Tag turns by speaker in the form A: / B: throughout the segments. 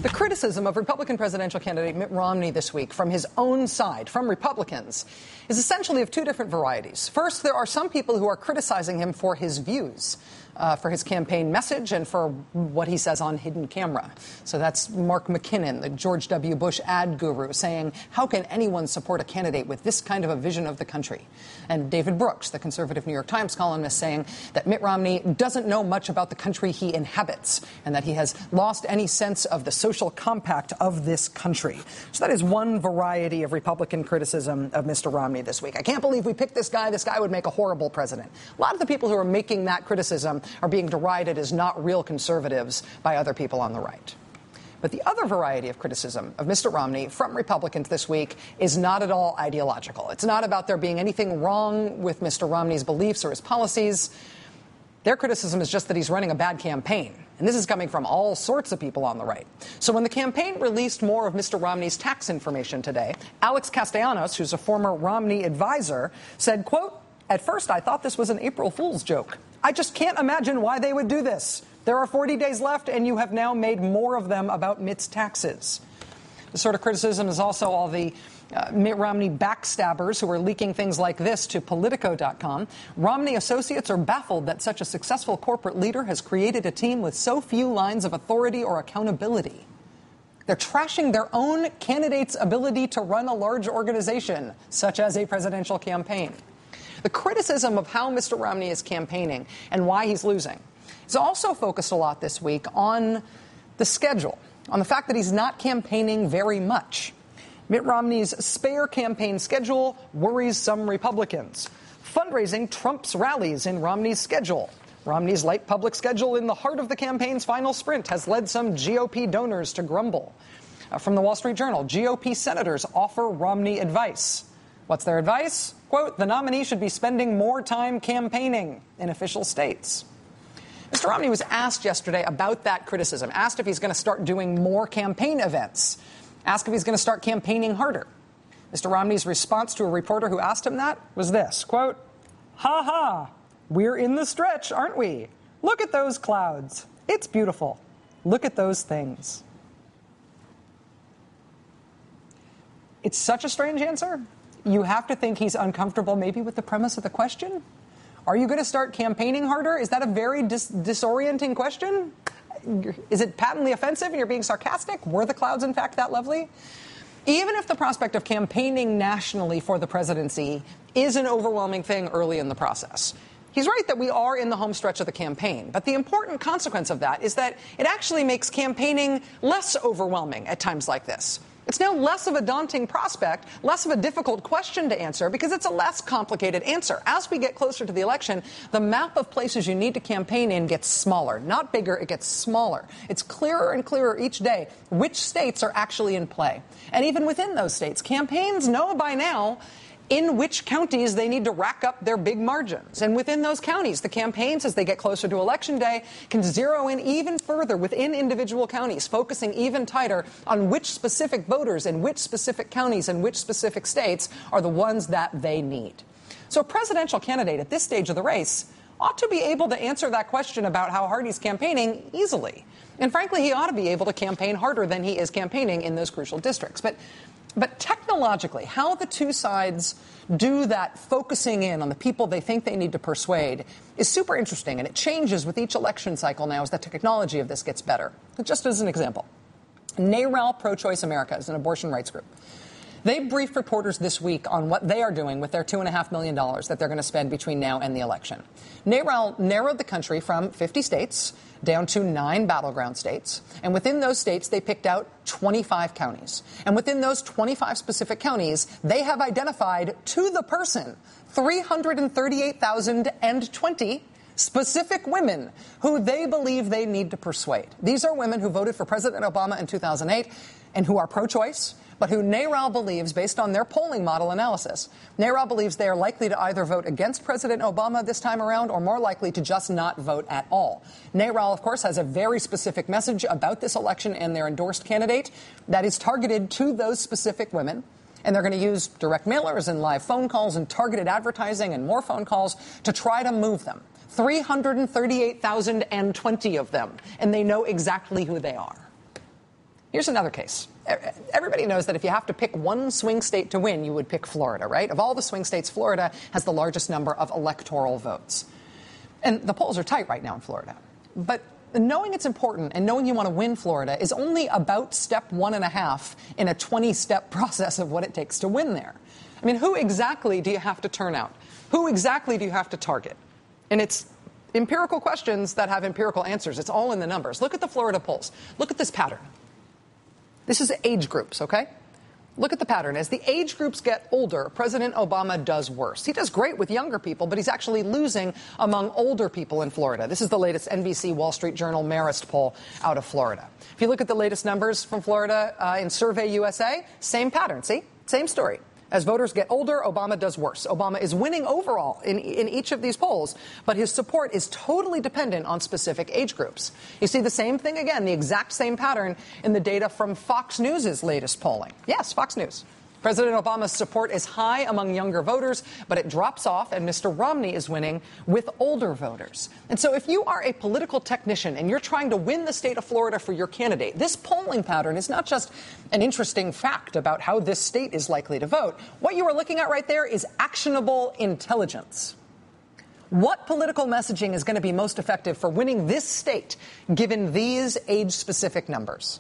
A: The criticism of Republican presidential candidate Mitt Romney this week from his own side, from Republicans, is essentially of two different varieties. First, there are some people who are criticizing him for his views, for his campaign message, and for what he says on hidden camera. So that's Mark McKinnon, the George W. Bush ad guru, saying, how can anyone support a candidate with this kind of a vision of the country? And David Brooks, the conservative New York Times columnist, saying that Mitt Romney doesn't know much about the country he inhabits and that he has lost any sense of the social compact of this country. So that is one variety of Republican criticism of Mr. Romney this week. I can't believe we picked this guy. This guy would make a horrible president. A lot of the people who are making that criticism are being derided as not real conservatives by other people on the right. But the other variety of criticism of Mr. Romney from Republicans this week is not at all ideological. It's not about there being anything wrong with Mr. Romney's beliefs or his policies. Their criticism is just that he's running a bad campaign. And this is coming from all sorts of people on the right. So when the campaign released more of Mr. Romney's tax information today, Alex Castellanos, who's a former Romney advisor, said, quote, "At first I thought this was an April Fool's joke. I just can't imagine why they would do this. There are 40 days left, and you have now made more of them about Mitt's taxes." The sort of criticism is also all the Mitt Romney backstabbers who are leaking things like this to Politico.com. Romney associates are baffled that such a successful corporate leader has created a team with so few lines of authority or accountability. They're trashing their own candidate's ability to run a large organization, such as a presidential campaign. The criticism of how Mr. Romney is campaigning and why he's losing is also focused a lot this week on the schedule, on the fact that he's not campaigning very much. Mitt Romney's spare campaign schedule worries some Republicans. Fundraising trumps rallies in Romney's schedule. Romney's light public schedule in the heart of the campaign's final sprint has led some GOP donors to grumble. From the Wall Street Journal, GOP senators offer Romney advice. What's their advice? Quote, "The nominee should be spending more time campaigning in official states." Mr. Romney was asked yesterday about that criticism, asked if he's going to start doing more campaign events, asked if he's going to start campaigning harder. Mr. Romney's response to a reporter who asked him that was this, quote, "Ha ha, we're in the stretch, aren't we? Look at those clouds. It's beautiful. Look at those things." It's such a strange answer. You have to think he's uncomfortable maybe with the premise of the question. Are you going to start campaigning harder? Is that a very disorienting question? Is it patently offensive and you're being sarcastic? Were the clouds, in fact, that lovely? Even if the prospect of campaigning nationally for the presidency is an overwhelming thing early in the process, he's right that we are in the home stretch of the campaign. But the important consequence of that is that it actually makes campaigning less overwhelming at times like this. It's now less of a daunting prospect, less of a difficult question to answer, because it's a less complicated answer. As we get closer to the election, the map of places you need to campaign in gets smaller. Not bigger, it gets smaller. It's clearer and clearer each day which states are actually in play. And even within those states, campaigns know by now in which counties they need to rack up their big margins. And within those counties, the campaigns, as they get closer to Election Day, can zero in even further within individual counties, focusing even tighter on which specific voters in which specific counties and which specific states are the ones that they need. So a presidential candidate at this stage of the race ought to be able to answer that question about how hard he's campaigning easily. And frankly, he ought to be able to campaign harder than he is campaigning in those crucial districts. But technologically, how the two sides do that focusing in on the people they think they need to persuade is super interesting, and it changes with each election cycle now as the technology of this gets better. Just as an example, NARAL Pro-Choice America is an abortion rights group. They briefed reporters this week on what they are doing with their $2.5 million that they're going to spend between now and the election. NARAL narrowed the country from 50 states down to 9 battleground states. And within those states, they picked out 25 counties. And within those 25 specific counties, they have identified to the person 338,020 specific women who they believe they need to persuade. These are women who voted for President Obama in 2008 and who are pro-choice, but who NARAL believes, based on their polling model analysis, NARAL believes they are likely to either vote against President Obama this time around or more likely to just not vote at all. NARAL, of course, has a very specific message about this election and their endorsed candidate that is targeted to those specific women. And they're going to use direct mailers and live phone calls and targeted advertising and more phone calls to try to move them. 338,020 of them, and they know exactly who they are. Here's another case. Everybody knows that if you have to pick one swing state to win, you would pick Florida, right? Of all the swing states, Florida has the largest number of electoral votes. And the polls are tight right now in Florida. But knowing it's important and knowing you want to win Florida is only about step 1.5 in a 20-step process of what it takes to win there. I mean, who exactly do you have to turn out? Who exactly do you have to target? And it's empirical questions that have empirical answers. It's all in the numbers. Look at the Florida polls. Look at this pattern. This is age groups, okay? Look at the pattern. As the age groups get older, President Obama does worse. He does great with younger people, but he's actually losing among older people in Florida. This is the latest NBC Wall Street Journal Marist poll out of Florida. If you look at the latest numbers from Florida in Survey USA, same pattern, see? Same story. As voters get older, Obama does worse. Obama is winning overall in each of these polls, but his support is totally dependent on specific age groups. You see the same thing again, the exact same pattern in the data from Fox News' latest polling. Yes, Fox News. President Obama's support is high among younger voters, but it drops off, and Mr. Romney is winning with older voters. And so if you are a political technician and you're trying to win the state of Florida for your candidate, this polling pattern is not just an interesting fact about how this state is likely to vote. What you are looking at right there is actionable intelligence. What political messaging is going to be most effective for winning this state, given these age-specific numbers?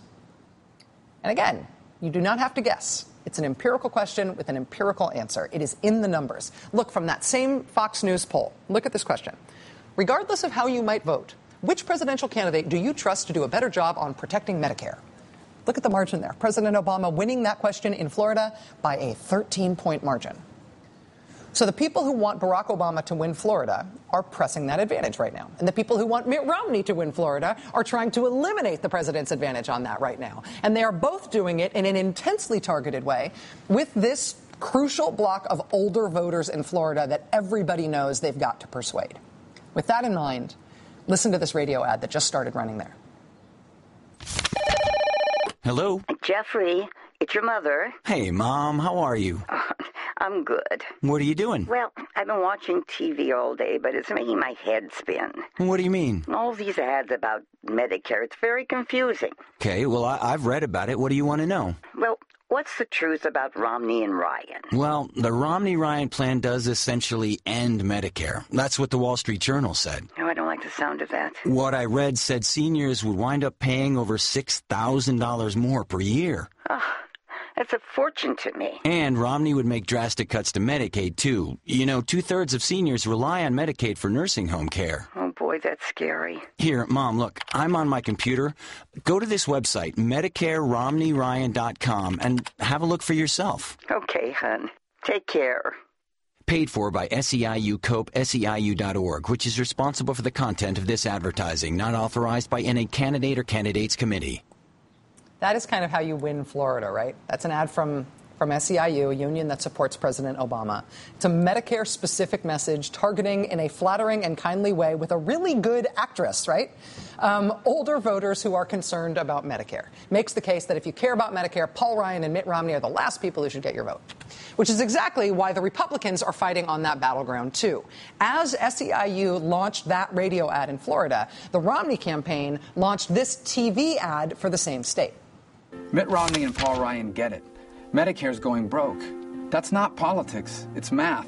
A: And again, you do not have to guess. It's an empirical question with an empirical answer. It is in the numbers. Look, from that same Fox News poll, look at this question. Regardless of how you might vote, which presidential candidate do you trust to do a better job on protecting Medicare? Look at the margin there. President Obama winning that question in Florida by a 13-point margin. So the people who want Barack Obama to win Florida are pressing that advantage right now. And the people who want Mitt Romney to win Florida are trying to eliminate the president's advantage on that right now. And they are both doing it in an intensely targeted way with this crucial block of older voters in Florida that everybody knows they've got to persuade. With that in mind, listen to this radio ad that just started running there.
B: Hello?
C: Jeffrey, it's your mother.
B: Hey, Mom, how are you?
C: I'm good.
B: What are you doing?
C: Well, I've been watching TV all day, but it's making my head spin.
B: What do you mean?
C: All these ads about Medicare, it's very confusing.
B: Okay, well, I've read about it. What do you want to know?
C: Well, what's the truth about Romney and Ryan?
B: Well, the Romney-Ryan plan does essentially end Medicare. That's what the Wall Street Journal said.
C: Oh, I don't like the sound of that.
B: What I read said seniors would wind up paying over $6,000 more per year.
C: Oh, that's a fortune to me.
B: And Romney would make drastic cuts to Medicaid, too. You know, 2/3 of seniors rely on Medicaid for nursing home care.
C: Oh, boy, that's scary.
B: Here, Mom, look, I'm on my computer. Go to this website, MedicareRomneyRyan.com, and have a look for yourself.
C: Okay, hon. Take care.
B: Paid for by SEIU Cope, SEIU.org, which is responsible for the content of this advertising, not authorized by any candidate or candidates committee.
A: That is kind of how you win Florida, right? That's an ad from SEIU, a union that supports President Obama. It's a Medicare-specific message targeting in a flattering and kindly way with a really good actress, right? Older voters who are concerned about Medicare. Makes the case that if you care about Medicare, Paul Ryan and Mitt Romney are the last people who should get your vote. Which is exactly why the Republicans are fighting on that battleground, too. As SEIU launched that radio ad in Florida, the Romney campaign launched this TV ad for the same state.
D: Mitt Romney and Paul Ryan get it. Medicare's going broke. That's not politics, it's math.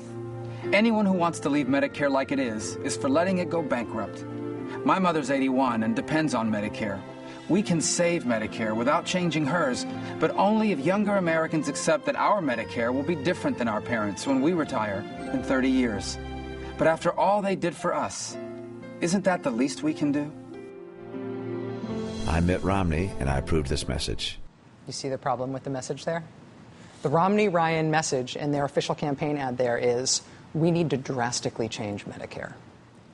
D: Anyone who wants to leave Medicare like it is for letting it go bankrupt. My mother's 81 and depends on Medicare. We can save Medicare without changing hers, but only if younger Americans accept that our Medicare will be different than our parents when we retire in 30 years. But after all they did for us, isn't that the least we can do?
E: I'm Mitt Romney, and I approved this message.
A: You see the problem with the message there? The Romney-Ryan message in their official campaign ad there is, we need to drastically change Medicare.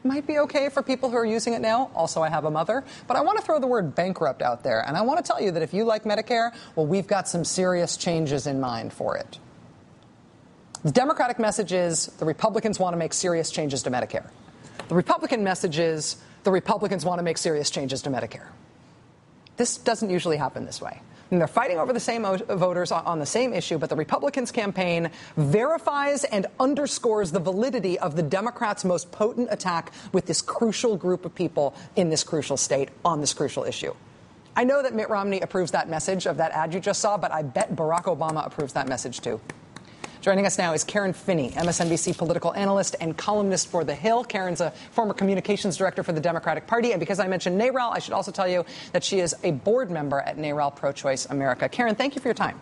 A: Might be okay for people who are using it now. Also, I have a mother. But I want to throw the word bankrupt out there. And I want to tell you that if you like Medicare, well, we've got some serious changes in mind for it. The Democratic message is the Republicans want to make serious changes to Medicare. The Republican message is the Republicans want to make serious changes to Medicare. This doesn't usually happen this way. And they're fighting over the same voters on the same issue, but the Republicans' campaign verifies and underscores the validity of the Democrats' most potent attack with this crucial group of people in this crucial state on this crucial issue. I know that Mitt Romney approves that message of that ad you just saw, but I bet Barack Obama approves that message too. Joining us now is Karen Finney, MSNBC political analyst and columnist for The Hill. Karen's a former communications director for the Democratic Party. And because I mentioned NARAL, I should also tell you that she is a board member at NARAL Pro-Choice America. Karen, thank you for your time.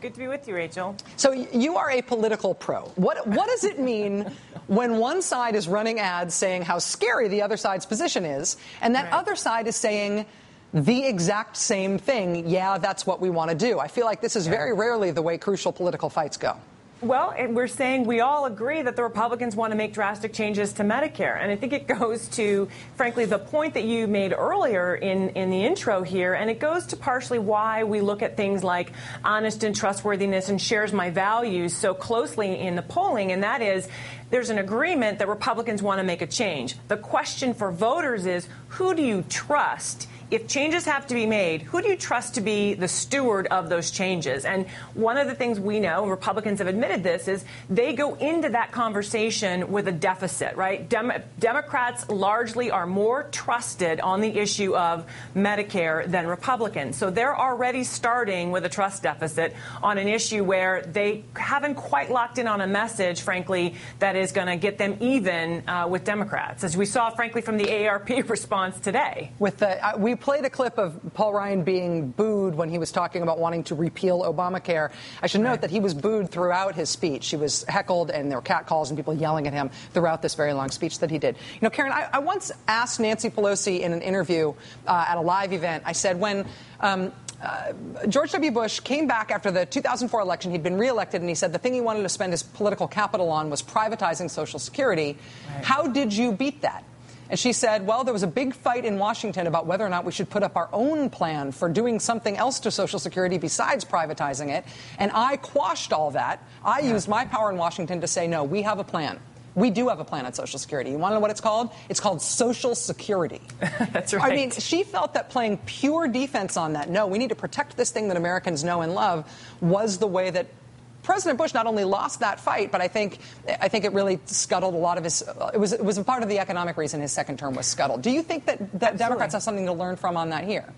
F: Good to be with you, Rachel.
A: So you are a political pro. What does it mean when one side is running ads saying how scary the other side's position is, and that other side is saying the exact same thing? Yeah, that's what we want to do. I feel like this is very rarely the way crucial political fights go.
F: Well, and we're saying we all agree that the Republicans want to make drastic changes to Medicare. And I think it goes to, frankly, the point that you made earlier in the intro here. And it goes to partially why we look at things like honest and trustworthiness and shares my values so closely in the polling. And that is, there's an agreement that Republicans want to make a change. The question for voters is, who do you trust? If changes have to be made, who do you trust to be the steward of those changes? And one of the things we know, and Republicans have admitted this, is they go into that conversation with a deficit, right? Democrats largely are more trusted on the issue of Medicare than Republicans. So they're already starting with a trust deficit on an issue where they haven't quite locked in on a message, frankly, that is going to get them even with Democrats, as we saw, frankly, from the AARP response today.
A: With the we played a clip of Paul Ryan being booed when he was talking about wanting to repeal Obamacare. I should note that he was booed throughout his speech. He was heckled, and there were catcalls and people yelling at him throughout this very long speech that he did. You know, Karen, I once asked Nancy Pelosi in an interview at a live event, I said, when George W. Bush came back after the 2004 election, he'd been reelected, and he said the thing he wanted to spend his political capital on was privatizing Social Security. Right. How did you beat that? And she said, well, there was a big fight in Washington about whether or not we should put up our own plan for doing something else to Social Security besides privatizing it. And I quashed all that. I used my power in Washington to say, no, we have a plan. We do have a plan on Social Security. You want to know what it's called? It's called Social Security.
F: That's right.
A: I mean, she felt that playing pure defense on that, no, we need to protect this thing that Americans know and love, was the way that President Bush not only lost that fight, but I think it really scuttled a lot of his. It was a part of the economic reason his second term was scuttled. Do you think that Democrats have something to learn from on that here?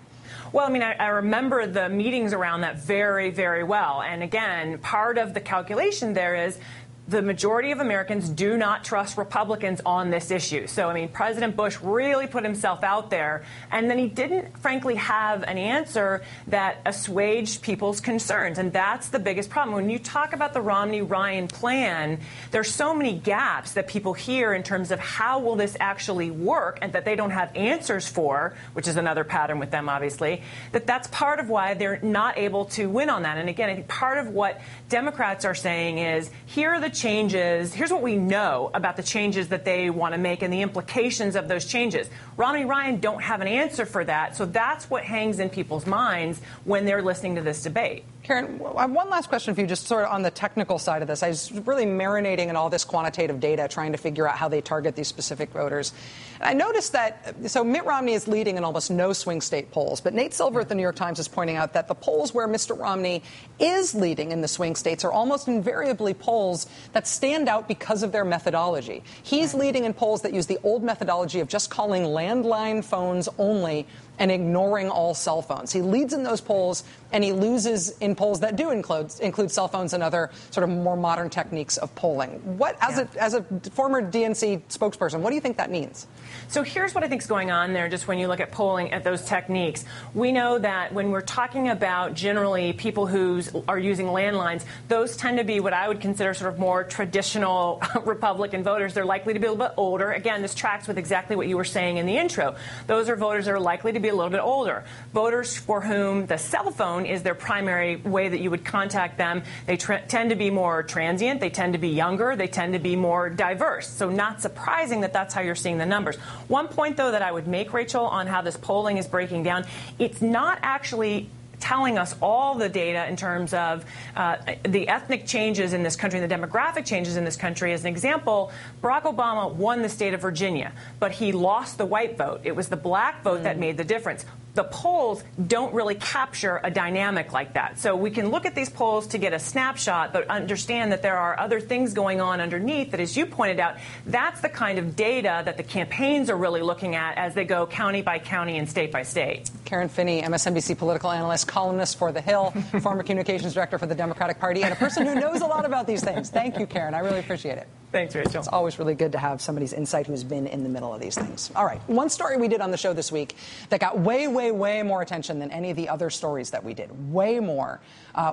F: Well, I mean, I remember the meetings around that very, very well. And again, part of the calculation there is the majority of Americans do not trust Republicans on this issue. So, I mean, President Bush really put himself out there, and then he didn't, frankly, have an answer that assuaged people's concerns. And that's the biggest problem. When you talk about the Romney-Ryan plan, there's so many gaps that people hear in terms of how will this actually work, and that they don't have answers for, which is another pattern with them, obviously, that's part of why they're not able to win on that. And again, I think part of what Democrats are saying is, here are the changes. Here's what we know about the changes that they want to make and the implications of those changes. Romney and Ryan don't have an answer for that, so that's what hangs in people's minds when they're listening to this debate.
A: Karen, I have one last question for you, just sort of on the technical side of this. I was really marinating in all this quantitative data, trying to figure out how they target these specific voters. And I noticed that, so Mitt Romney is leading in almost no swing state polls, but Nate Silver at the New York Times is pointing out that the polls where Mr. Romney is leading in the swing states are almost invariably polls that stand out because of their methodology. He's leading in polls that use the old methodology of just calling landline phones only and ignoring all cell phones. He leads in those polls, and he loses in polls that do include cell phones and other sort of more modern techniques of polling. What, as a former DNC spokesperson, what do you think that means?
F: So here's what I think is going on there, just when you look at polling at those techniques. We know that when we're talking about generally people who are using landlines, those tend to be what I would consider sort of more traditional Republican voters. They're likely to be a little bit older. Again, this tracks with exactly what you were saying in the intro. Those are voters that are likely to be a little bit older. Voters for whom the cell phone is their primary way that you would contact them. They tend to be more transient. They tend to be younger. They tend to be more diverse. So not surprising that that's how you're seeing the numbers. One point, though, that I would make, Rachel, on how this polling is breaking down, it's not actually telling us all the data in terms of the ethnic changes in this country, the demographic changes in this country. As an example, Barack Obama won the state of Virginia, but he lost the white vote. It was the black vote that made the difference. the polls don't really capture a dynamic like that. So we can look at these polls to get a snapshot, but understand that there are other things going on underneath that, as you pointed out, that's the kind of data that the campaigns are really looking at as they go county by county and state by state.
A: Karen Finney, MSNBC political analyst, columnist for The Hill, former communications director for the Democratic Party, and a person who knows a lot about these things. Thank you, Karen. I really appreciate it.
F: Thanks, Rachel.
A: It's always really good to have somebody's insight who's been in the middle of these things. All right. One story we did on the show this week that got way, way, way more attention than any of the other stories that we did. Way more.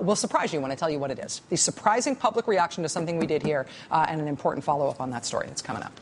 A: Will surprise you when I tell you what it is. The surprising public reaction to something we did here and an important follow-up on that story that's coming up.